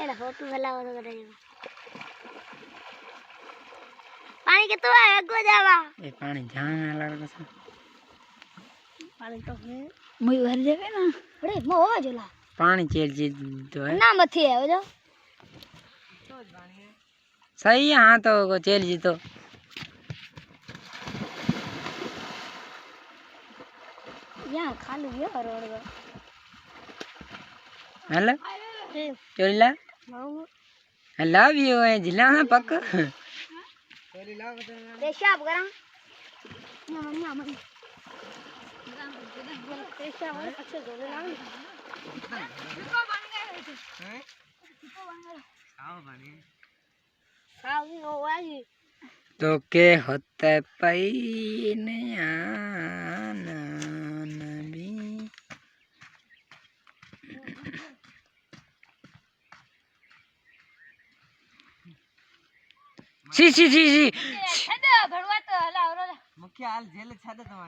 एड़ा फोटो फैलावा तो करे पानी के तो है गो जावा ये पानी जाना लगा से पानी तो है मुई भर जावे ना अरे मो होवा जोला पानी चेल जी तो है ना मथी है वो जो सही है हाँ तो चेल जी तो यहाँ खाली है रोड का hello Chola I love you है जिला ना पक पेशाब करा ना मम्मी मम्मी पेशाब अच्छे धोले ना किसको बन गए हैं किसको बन गए साव बने साव नहीं होगा जी तो के होते पईने आना नबी सी सी सी सी छदे भड़वा तो हला मुख्य हाल जेल छदे तुम्हारे